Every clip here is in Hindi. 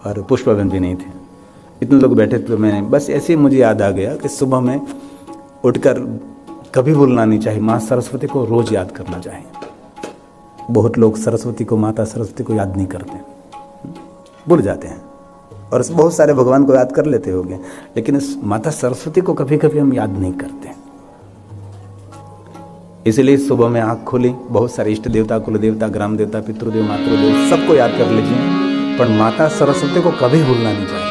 और पुष्पबेन भी नहीं थे। इतने लोग बैठे थे, तो मैंने बस ऐसे ही मुझे याद आ गया कि सुबह में उठकर कभी भूलना नहीं चाहिए, माँ सरस्वती को रोज याद करना चाहिए। बहुत लोग सरस्वती को, माता सरस्वती को याद नहीं करते, भूल जाते हैं, और बहुत सारे भगवान को याद कर लेते होंगे, लेकिन इस माता सरस्वती को कभी कभी हम याद नहीं करते। इसलिए सुबह में आँख खोली, बहुत सारे इष्ट देवता, कुल देवता, ग्राम देवता, पितृदेव, मातृदेव सबको याद कर लीजिए, पर माता सरस्वती को कभी भूलना नहीं चाहिए।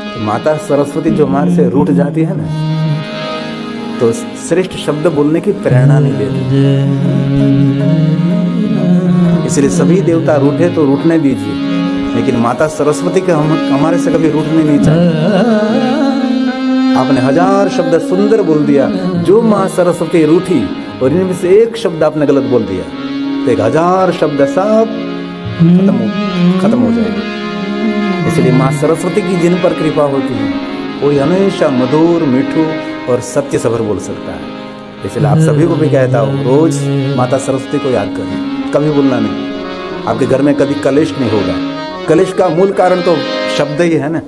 तो माता सरस्वती जो हमारे से रूठ जाती है ना, तो श्रेष्ठ शब्द बोलने की प्रेरणा नहीं देती। इसलिए सभी देवता रूठे तो रूठने दीजिए, लेकिन माता सरस्वती के हमारे से कभी रूठने नहीं चाहिए। आपने 1000 शब्द सुंदर बोल दिया, जो माँ सरस्वती रूठी और इनमें से एक शब्द आपने गलत बोल दिया तो 1000 शब्द सब खत्म हो जाएगा। इसलिए माँ सरस्वती की जिन पर कृपा होती है वो हमेशा मधुर, मीठू और सत्य सबर बोल सकता है। इसलिए आप सभी को भी कहता हूँ, रोज माता सरस्वती को याद करें, कभी भूलना नहीं। आपके घर में कभी कलेश नहीं होगा। कलेश का मूल कारण तो शब्द ही है ना।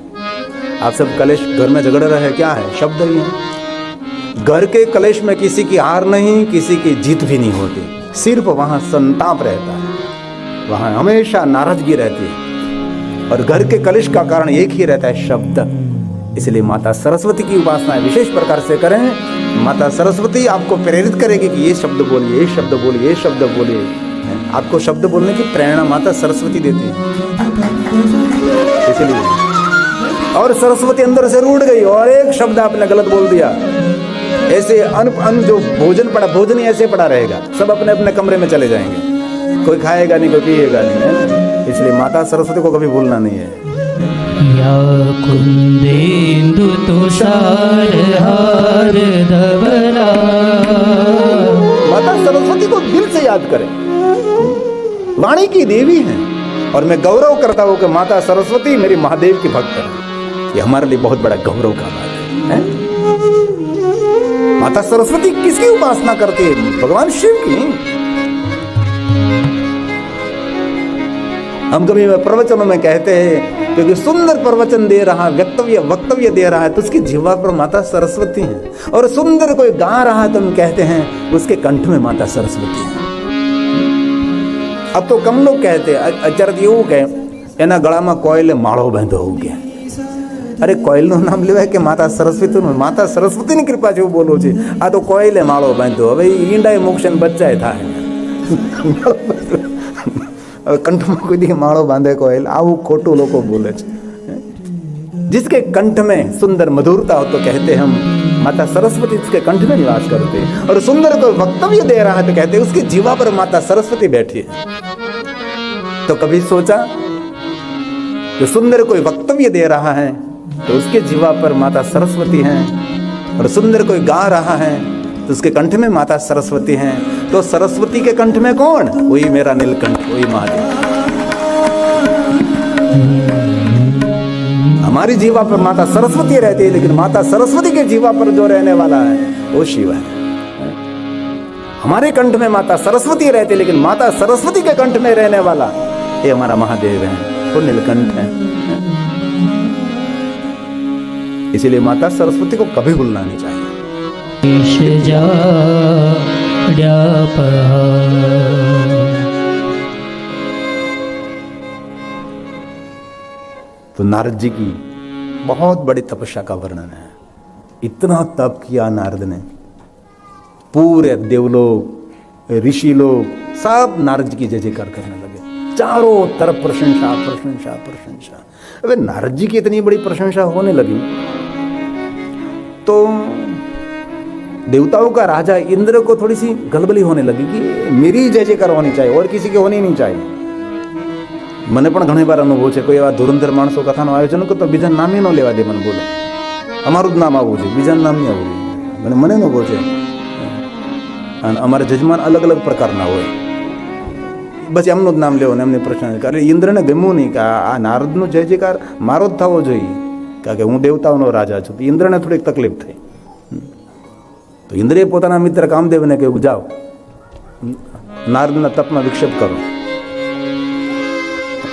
आप सब कलेश घर में झगड़ रहे हैं, क्या है? शब्द ही है। घर के कलेश में किसी की हार नहीं, किसी की जीत भी नहीं होती, सिर्फ वहां संताप रहता है, वहां हमेशा नाराजगी रहती है, और घर के कलेश का कारण एक ही रहता है, शब्द। इसलिए माता सरस्वती की उपासना विशेष प्रकार से करें। माता सरस्वती आपको प्रेरित करेगी कि ये शब्द बोलिए, ये शब्द बोलिए, ये शब्द बोलिए। आपको शब्द बोलने की प्रेरणा माता सरस्वती देती है। इसलिए, और सरस्वती अंदर से रूठ गई और एक शब्द आपने गलत बोल दिया, ऐसे अन जो भोजन पड़ा, भोजन ही ऐसे पड़ा रहेगा, सब अपने अपने कमरे में चले जाएंगे, कोई खाएगा नहीं, कोई पिएगा नहीं, है ना? इसलिए माता सरस्वती को कभी भूलना नहीं है। या कुंदेन्दु तुषार हार धवला। माता सरस्वती को दिल से याद करें, वाणी की देवी हैं, और मैं गौरव करता हूं कि माता सरस्वती मेरी महादेव की भक्त है। ये हमारे लिए बहुत बड़ा गौरव का बात है। माता सरस्वती किसकी उपासना करती है? भगवान शिव की। हम कभी प्रवचनों में कहते हैं, क्योंकि सुंदर प्रवचन दे रहा, वक्तव्य दे रहा है, तो उसकी जिह्वा पर माता सरस्वती है। और सुंदर कोई गा रहा है तो हम कहते हैं उसके कंठ में माता सरस्वती है। अब तो कम लोग कहते हैं, अचरत એવું કહે એના ગળામાં કોયલે માળો બાંધ્યો હોવું કે અરે કોયલનું નામ લેવાય કે માતા સરસ્વતીનું? માતા સરસ્વતીની કૃપા જેવું બોલવું છે, આ તો કોયલે માળો બાંધ્યો, હવે ઈંડાએ મોક્ષને બચ્ચાએ થાય। कंठ में कोई दी माड़ो बांधे कोयल, आવું खोटू लोगों बोले छे। जिसके कंठ में सुंदर मधुरता हो तो कहते हम माता सरस्वती उसके कंठ में निवास करते हैं। और सुंदर कोई वक्तव्य दे रहा है तो कहते हैं उसकी जीवा पर माता सरस्वती बैठी है। तो कभी सोचा कि सुंदर कोई वक्तव्य दे रहा है तो उसके जीवा पर माता सरस्वती है, और सुंदर कोई गा रहा है तो उसके कंठ में माता सरस्वती हैं। तो सरस्वती के कंठ में कौन? वही मेरा नीलकंठ, वही महादेव। हमारी जीवा पर माता सरस्वती रहती है, लेकिन माता सरस्वती के जीवा पर जो रहने वाला है वो शिव है। हमारे कंठ में माता सरस्वती रहती है, लेकिन माता सरस्वती के कंठ में रहने वाला ये हमारा महादेव है, वो नीलकंठ है। इसीलिए माता सरस्वती को कभी भूलना नहीं चाहिए। तो नारद जी की बहुत बड़ी तपस्या का वर्णन है। इतना तप किया नारद ने, पूरे देवलोक, ऋषि लोग सब नारद जी की जय जयकार करने लगे। चारों तरफ प्रशंसा प्रशंसा प्रशंसा। अबे नारद जी की इतनी बड़ी प्रशंसा होने लगी तो देवताओं का राजा इंद्र को थोड़ी सी गलबली होने लगी कि मेरी जय जयकार होनी चाहिए और किसी की होनी नहीं चाहिए। મને પણ ઘણી વાર અનુભવ છે, કોઈ એવા ધુરંધર માણસો કથાનું આયોજન કરે તો બીજા નામે ન લેવા દે, મને બોલે અમારું જ નામ આવવું જોઈએ, બીજાનું નામ નહીં આવવું જોઈએ। મને અનુભવ છે, અને અમારા જજમાન અલગ અલગ પ્રકારના હોય, બસ એમનું જ નામ લેવું ને એમની પ્રશ્ન કરે। ઇન્દ્રને ગમ્યું નહીં કે આ નારદનો જય જયકાર મારો જ થવો જોઈએ, કારણ કે હું દેવતાઓનો રાજા છું। તો ઇન્દ્રને થોડીક તકલીફ થઈ। તો ઇન્દ્રે પોતાના મિત્ર કામદેવને કહ્યું, જાઓ નારદના તપમાં વિક્ષેપ કરો।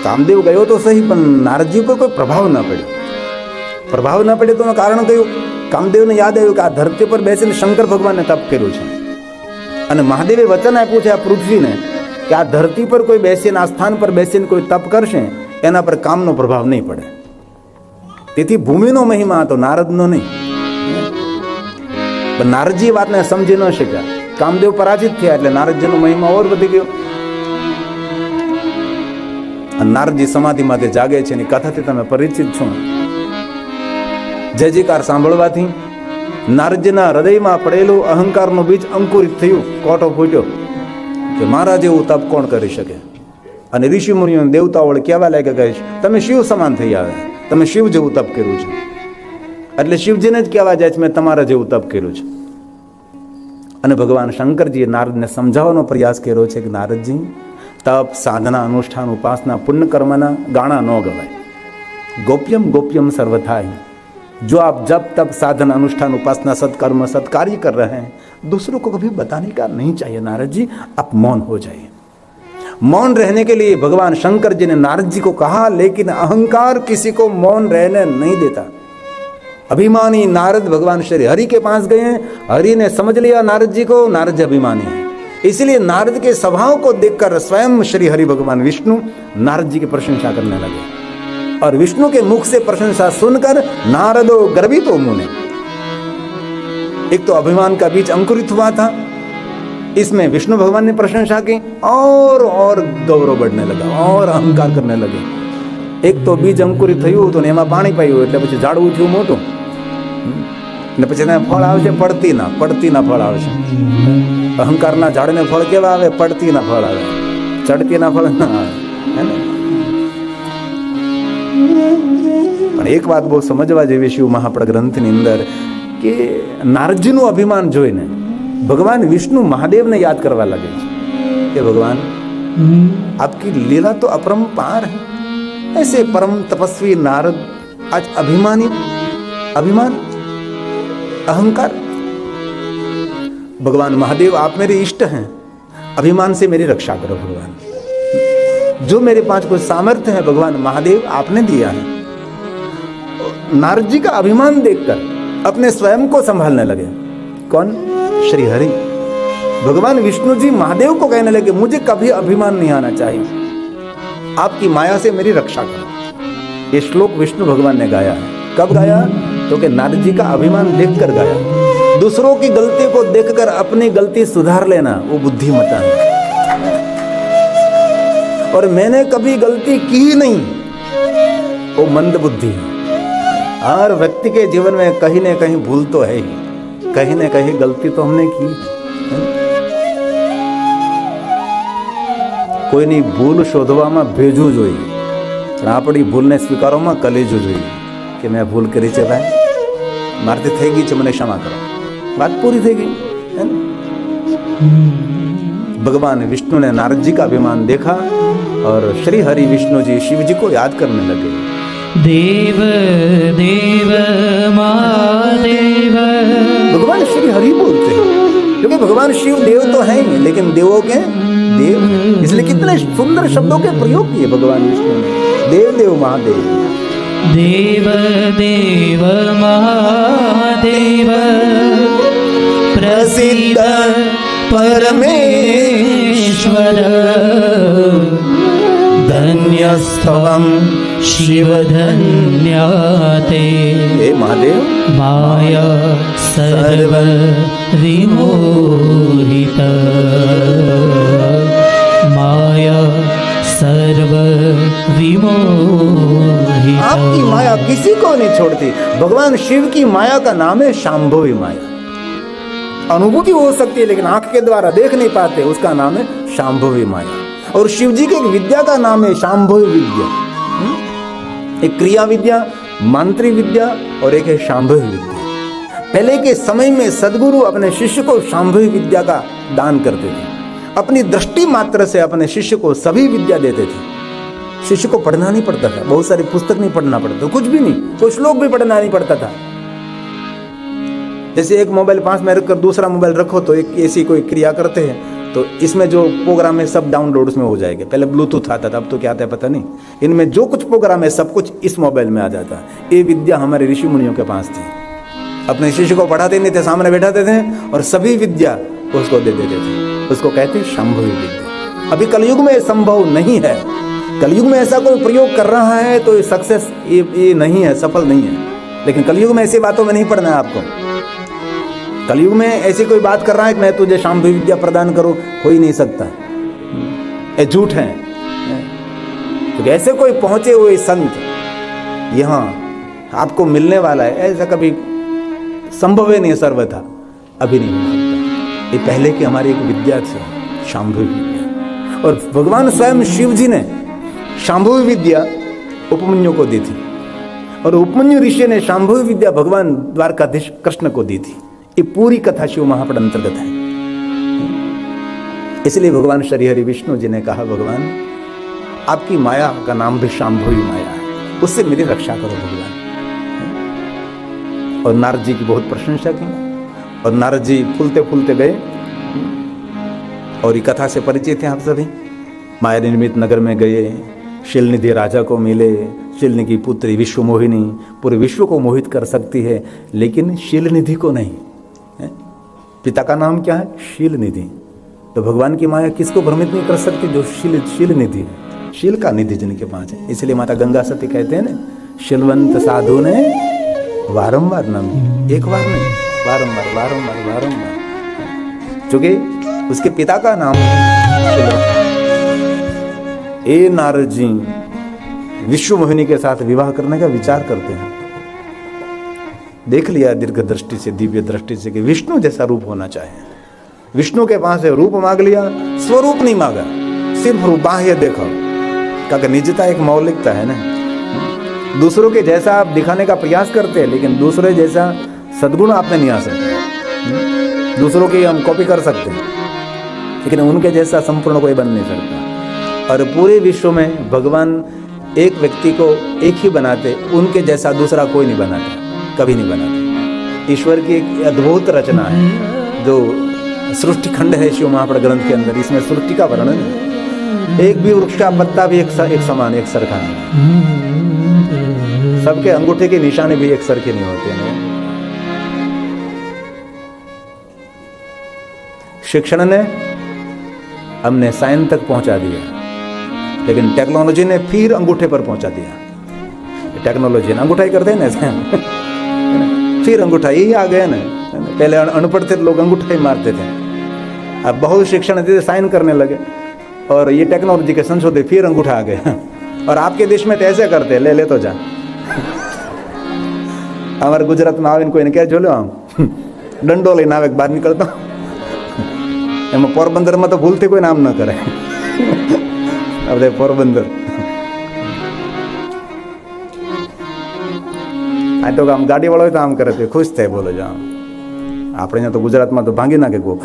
કામદેવ ગયો તો સહી, પણ નારદજી પર કોઈ પ્રભાવ ન પડ્યો. પ્રભાવ ન પડ્યો તો એનું કારણ કયું? કામદેવને યાદ આવ્યું કે આ ધરતી પર બેસીને શંકર ભગવાનને તપ કર્યું છે, અને મહાદેવે વચન આપ્યું છે આ પૃથ્વીને કે આ ધરતી પર કોઈ બેસીને, આ સ્થાન પર બેસીને કોઈ તપ કરશે એના પર કામનો પ્રભાવ નહીં પડે. તેથી ભૂમિનો મહિમા હતો, નારદનો નહીં. પણ નારદજી વાતને સમજી ન શક્યા. કામદેવ પરાજિત થયા એટલે નારદજીનો મહિમા ઓર વધી ગયો. અને નારદજી સમાધિમાંથી જાગે છે એની કથાથી તમે પરિચિત છો. જય જયકાર સાંભળવાથી નારદજીના હૃદયમાં પડેલું અહંકારનું બીજ અંકુરિત થયું, કોટો ફૂટ્યો કે મારા જેવું તપ કોણ કરી શકે. અને ઋષિ મુનિઓ દેવતાઓ કહેવા લાગ્યા, કહીશ તમે શિવ સમાન થઈ આવે, તમે શિવ જેવું તપ કર્યું છે. એટલે શિવજીને જ કહેવા જાય છે મેં તમારા જેવું તપ કર્યું છે. અને ભગવાન શંકરજીએ નારદને સમજાવવાનો પ્રયાસ કર્યો છે કે નારદજી, તપ, સાધના, અનુષ્ઠાન, ઉપાસના, પુण्य कर्मना गाना न गवाए. गोप्यम गोप्यम सर्वथाई. जो आप जब तब साधन, अनुष्ठान, उपासना, सत्कर्म, सत्कार्य कर रहे हैं, दूसरों को कभी बताने का नहीं चाहिए. नारद जी आप मौन हो जाइए. मौन रहने के लिए भगवान शंकर जी ने नारद जी को कहा, लेकिन अहंकार किसी को मौन रहने नहीं देता. अभिमानी नारद भगवान श्री हरि के पास गए हैं. हरि ने समझ लिया नारद जी को, नारद जी अभिमानी है. इसलिए नारद के स्वभाव को देखकर स्वयं श्री हरि भगवान विष्णु नारद जी की प्रशंसा करने लगे. और विष्णु के मुख से प्रशंसा सुनकर नारदो गर्वित हो मुने. एक तो अभिमान का बीज अंकुरित हुआ था, इसमें विष्णु भगवान ने प्रशंसा की, और गौरव बढ़ने लगा, और अहंकार करने लगे. एक तो बीज अंकुरित થયું તો એમાં પાણી પાયું એટલે પછી ઝાડવું થયું મોટું, ને પછી એને ફળ આવશે પડતીના ફળ આવશે. અહંકારના ઝાડને ફળ કેવા આવે? પડતીના ફળ આવે, ચડતીના ફળ ના આવે. હે ને? પણ એક વાત બહુ સમજવા જેવી શિવ મહાપડ ગ્રંથની અંદર કે નારદજીનું અભિમાન જોઈને ભગવાન વિષ્ણુ મહાદેવને યાદ કરવા લાગે છે કે ભગવાન આપકી લીલા તો अपरंपार है. ऐसे परम तपस्वी नारद आज अभिमान, अहंकार. भगवान महादेव आप मेरे इष्ट हैं, अभिमान से मेरी रक्षा करो भगवान. जो मेरे पास कोई सामर्थ्य है भगवान महादेव आपने दिया है. नारद जी का अभिमान देखकर अपने स्वयं को संभालने लगे. कौन? श्री हरि. भगवान विष्णु जी महादेव को कहने लगे मुझे कभी अभिमान नहीं आना चाहिए, आपकी माया से मेरी रक्षा करो. ये श्लोक विष्णु भगवान ने गाया है. कब गाया? तो कि नारद जी का अभिमान देखकर गाया. दूसरों की गलती को देखकर अपनी गलती सुधार लेना वो बुद्धिमता है. और मैंने कभी गलती की ही नहीं, वो मंद बुद्धि है. हर व्यक्ति के जीवन में कहीं न कहीं भूल तो है ही, कहीं न कहीं गलती तो हमने की. કોઈની ભૂલ શોધવામાં ભેજવું જોઈએ, પણ આપણી ભૂલને સ્વીકારવામાં કલેજું જોઈએ કે મેં ભૂલ કરી છે ભાઈ, મારથી થઈ ગઈ છે, મને ક્ષમા કરો. बात पूरी થઈ ગઈ. भगवान विष्णु ने नारद जी का अभिमान देखा और श्री हरि विष्णु जी शिव जी को याद करने लगे. देव देव महादेव. भगवान श्री हरि बोलते हैं क्योंकि भगवान शिव देव तो है ही, लेकिन देवों के देव, इसलिए कितने सुंदर शब्दों के प्रयोग किए भगवान विष्णु ने. देव देव महादेव. देव देव महादेव प्रसिद्ध परमेश्वर धन्यस्तवं शिव धन्याते. हे महादेव, माया सर्व विमोहित, माया सर्व विमोहित. आपकी माया किसी को नहीं छोड़ती. भगवान शिव की माया का नाम है शांभवी माया. अनुभूति हो सकती है लेकिन आंख के द्वारा देख नहीं पाते, उसका नाम है शांभवी माया. और शिव जी की एक विद्या का नाम है शांभवी विद्या. एक क्रिया विद्या, मंत्री विद्या और एक है शांभवी विद्या. पहले के समय में सदगुरु अपने शिष्य को शांभवी विद्या का दान करते थे. अपनी दृष्टि मात्र से अपने शिष्य को सभी विद्या देते थे. शिष्य को पढ़ना नहीं पड़ता था, बहुत सारी पुस्तक नहीं पढ़ना पड़ता, कुछ भी नहीं, कोई श्लोक भी पढ़ना नहीं पड़ता था. जैसे एक मोबाइल पास में रखकर दूसरा मोबाइल रखो तो एक ऐसी कोई क्रिया करते हैं, तो इसमें जो प्रोग्राम है सब डाउनलोड उसमें हो जाएगा। पहले ब्लूटूथ आता था, अब तो क्या आता है पता नहीं। इनमें जो कुछ प्रोग्राम है सब कुछ इस मोबाइल में आ जाता है। ये विद्या हमारे ऋषि मुनियों के पास थी। अपने शिष्य को पढ़ाते नहीं थे, सामने बैठाते थे और सभी विद्या उसको दे देते थे। उसको कहते हैं संभवी विद्या। अभी कलयुग में संभव नहीं है। कलयुग में ऐसा कोई प्रयोग कर रहा है तो ये सक्सेस ये नहीं है, सफल नहीं है। लेकिन कलयुग में ऐसी बातों में नहीं पड़ना है आपको। कलयुग में ऐसी कोई बात कर रहा है कि मैं तुझे शांभवी विद्या प्रदान करूं, हो ही नहीं सकता। ये झूठ है। तो ऐसे कोई पहुंचे हुए संत यहाँ आपको मिलने वाला है, ऐसा कभी संभव ही नहीं है सर्वथा, अभी नहीं हो सकता। ये पहले की हमारी एक विद्या थी, शांभवी विद्या। और भगवान स्वयं शिव जी ने शांभवी विद्या उपमन्यु को दी थी और उपमन्यु ऋषि ने शांभवी विद्या भगवान द्वारकाधीश कृष्ण को दी थी। ये पूरी कथा शिव महापुराण अंतर्गत है। इसलिए भगवान श्री हरि विष्णु जी ने कहा, भगवान आपकी माया का नाम भी शांभवी माया है, उससे मेरी रक्षा करो भगवान। और नारद जी की बहुत प्रशंसा की और नारद जी फूलते फूलते गए और ये कथा से परिचित हैं आप सभी। माया निर्मित नगर में गए, शीलनिधि राजा को मिले। शीलनिधि की पुत्री विश्व मोहिनी पूरे विश्व को मोहित कर सकती है, लेकिन शीलनिधि को नहीं। पिता का नाम क्या है? शीलनिधि। तो भगवान की माया किसको भ्रमित नहीं कर सकती? जो शीलनिधि है, शील का निधि जिनके पास है। इसलिए माता गंगा सती कहते हैं ना, शीलवंत साधु ने वारंवार नमी, एक बार नहीं, वारंवार वारंवार वारंवार, क्योंकि उसके पिता का नाम शीलवंत। ए नारद जी विश्व मोहिनी के साथ विवाह करने का विचार करते हैं। देख लिया दीर्घ दृष्टि से, दिव्य दृष्टि से कि विष्णु जैसा रूप होना चाहिए। विष्णु के पास है, रूप मांग लिया, स्वरूप नहीं मांगा, सिर्फ बाह्य देखो। क्योंकि निजता एक मौलिकता है ना। दूसरों के जैसा आप दिखाने का प्रयास करते हैं, लेकिन दूसरे जैसा सद्गुण आप में नहीं आ सकते। दूसरों की हम कॉपी कर सकते हैं, लेकिन उनके जैसा संपूर्ण कोई बन नहीं सकता। और पूरे विश्व में भगवान एक व्यक्ति को एक ही बनाते, उनके जैसा दूसरा कोई नहीं बनाता, कभी नहीं बनाता। ईश्वर की एक अद्भुत रचना है जो सृष्टि खंड है शिव महापुराण ग्रंथ के अंदर। इसमें सृष्टि का वर्णन है। एक भी वृक्ष का पत्ता भी एक समान, एक सरखा नहीं। सबके अंगूठे के निशाने भी एक सरखे नहीं होते हैं। शिक्षण ने हमने साइंस तक पहुंचा दिया, लेकिन टेक्नोलॉजी ने फिर अंगूठे पर पहुंचा दिया। टेक्नोलॉजी ने अंगूठा ही करते हैं ना ऐसे, फिर अंगूठा ही आ गया ना। पहले अनपढ़ थे लोग अंगूठा ही मारते थे, अब बहुत शिक्षण थे, साइन करने लगे और ये टेक्नोलॉजी के संशोधन फिर अंगूठा आ गया। और आपके देश में तो ऐसे करते हैं, ले तो जा। हमारे गुजरात में आवे कोई क्या झोलो आम डंडो लઈને આવે બહાર નીકળતો એમાં પોરબંદરમાં તો ભૂલથી કોઈ નામ ન કરે। આપણે પોરબંદર આ તો આમ ગાડી વાળો હોય તો આમ કરે તો ખુશ થાય, બોલો જો આપણે અહીંયા તો ગુજરાતમાં તો ભાંગી નાખે કોક।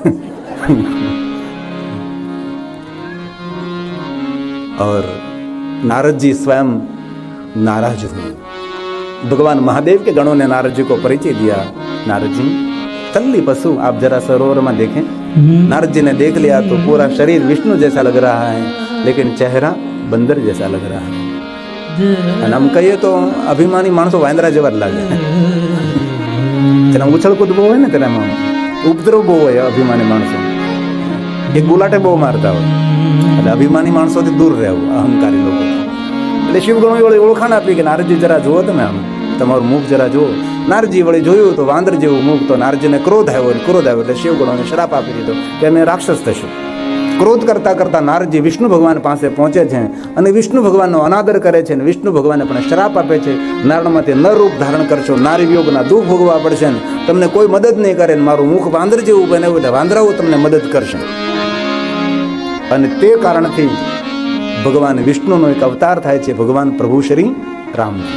और नारद जी स्वयं नाराज हुए। भगवान महादेव के गणों ने नारद जी को परिचय दिया। नारद जी तल्ली पशु, आप जरा सरोवर में देखें। नारद जी ने देख लिया तो पूरा शरीर विष्णु जैसा लग रहा है, लेकिन चेहरा बंदर जैसा लग रहा है। हम कहिए तो अभिमानी मानसो वांदरा जेवा लागे। तेना उछल कूद बो है ने, तेना उपद्रव बो है अभिमानी मानसो। एक गुलाटे बो मारता हो, अभिमानी मानसोથી दूर રહેવું અહંકારી લોકો। એટલે શિવગણો વળી ઓળખાણ આપી કે નારદજી જરા જુઓ, તમે આમ તમારું મુખ જરા જુઓ। નારદજી વળી જોયું તો વાંદર જેવું મુખ, તો નારદજીને ક્રોધ આવ્યો એટલે શિવગણોને શ્રાપ આપી દીધો કે અમે રાક્ષસ થશું। ક્રોધ કરતા કરતા નારદજી વિષ્ણુ ભગવાન પાસે પહોંચે છે અને વિષ્ણુ ભગવાનનો અનાદર કરે છે અને વિષ્ણુ ભગવાને પણ શ્રાપ આપે છે, નારણમાંથી નર રૂપ ધારણ કરશો, નારી વિયોગના દુઃખ ભોગવા પડશે ને તમને કોઈ મદદ નહીં કરે, મારું મુખ વાંદર જેવું બનાવ્યું એટલે વાંદરાઓ તમને મદદ કરશે। અને તે કારણથી ભગવાન વિષ્ણુનો એક અવતાર થાય છે, ભગવાન પ્રભુ શ્રી રામજી।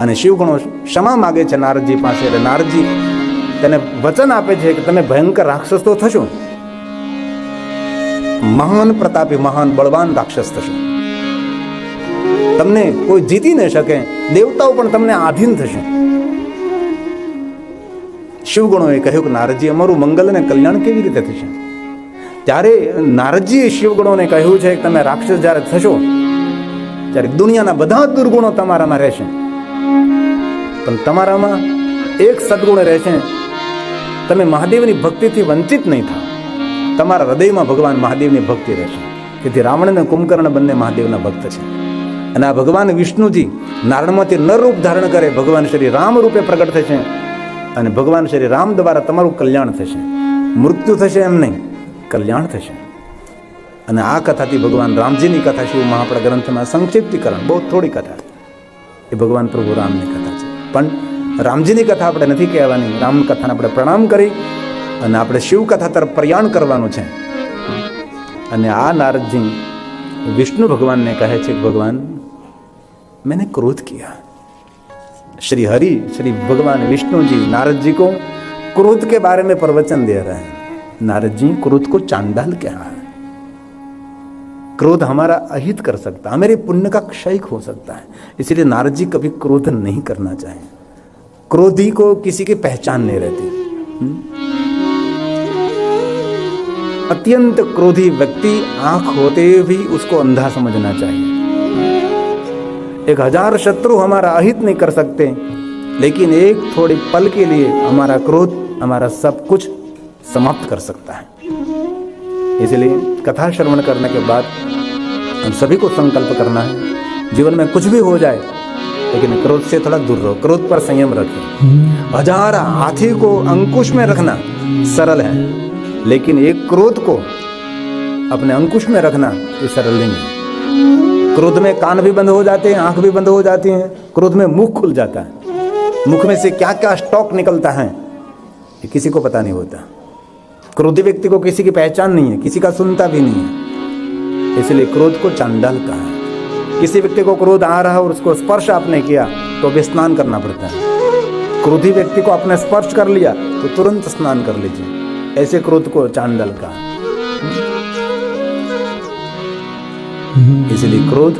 અને શિવગણો ક્ષમા માગે છે નારદજી પાસે, એટલે નારદજી તેને વચન આપે છે કે તમે ભયંકર રાક્ષસ તો થશો, મહાન પ્રતાપી મહાન બળવાન રાક્ષસ થશો, તમને કોઈ જીતી ન શકે, દેવતાઓ પણ તમને આધીન થશે। શિવગણોએ કહ્યું કે નારદજી અમારું મંગલ અને કલ્યાણ કેવી રીતે થશે? ત્યારે નારદજી શિવગુણોને કહ્યું છે કે તમે રાક્ષસ જ્યારે થશો ત્યારે દુનિયાના બધા દુર્ગુણો તમારામાં રહેશે, પણ તમારામાં એક સદગુણ રહેશે, તમે મહાદેવની ભક્તિથી વંચિત નહીં થાવ. તમારા હૃદયમાં ભગવાન મહાદેવની ભક્તિ રહેશે. તેથી રાવણ અને કુંભકર્ણ બંને મહાદેવના ભક્ત છે. અને આ ભગવાન વિષ્ણુજી નારણમાંથી નર રૂપ ધારણ કરે, ભગવાન શ્રી રામ રૂપે પ્રગટ થશે અને ભગવાન શ્રી રામ દ્વારા તમારું કલ્યાણ થશે. મૃત્યુ થશે એમ નહીં, કલ્યાણ થશે. અને આ કથાથી ભગવાન રામજીની કથા શિવ મહાપડા ગ્રંથમાં સંક્ષિપ્તીકરણ, બહુ થોડી કથા, એ ભગવાન પ્રભુ રામની કથા છે. પણ રામજીની કથા આપણે નથી કહેવાની. રામ કથાને આપણે પ્રણામ કરી અને આપણે શિવ કથા તરફ પ્રયાણ કરવાનું છે. અને આ નારદજી विष्णु भगवान ने कहे कि भगवान मैंने क्रोध किया. श्री हरि श्री भगवान विष्णु जी नारद जी को क्रोध के बारे में प्रवचन दे रहे हैं. नारद जी क्रोध को चांडाल कहा है. क्रोध हमारा अहित कर सकता है, हमारे पुण्य का क्षय हो सकता है. इसलिए नारद जी कभी क्रोध नहीं करना चाहिए. क्रोधी को किसी की पहचान नहीं रहती. अत्यंत क्रोधी व्यक्ति आंख होते भी उसको अंधा समझना चाहिए. 1000 शत्रु हमारा अहित नहीं कर सकते, लेकिन एक थोड़ी पल के लिए हमारा क्रोध हमारा सब कुछ समाप्त कर सकता है. इसलिए कथा श्रवण करने के बाद हम सभी को संकल्प करना है, जीवन में कुछ भी हो जाए लेकिन क्रोध से थोड़ा दूर रहो, क्रोध पर संयम रखें. 1000 हाथी को अंकुश में रखना सरल है, लेकिन एक क्रोध को अपने अंकुश में रखना ये सरल नहीं है. क्रोध में कान भी बंद हो जाते हैं, आंख भी बंद हो जाती हैं, क्रोध में मुख खुल जाता है. मुख में से क्या क्या स्टॉक निकलता है ये किसी को पता नहीं होता. क्रोधी व्यक्ति को किसी की पहचान नहीं है, किसी का सुनता भी नहीं है. इसलिए क्रोध को चांडाल कहा है. किसी व्यक्ति को क्रोध आ रहा है और उसको स्पर्श आपने किया तो भी स्नान करना पड़ता है. क्रोधी व्यक्ति को आपने स्पर्श कर लिया तो तुरंत स्नान कर लीजिए. ऐसे क्रोध को चांडाल का. इसलिए क्रोध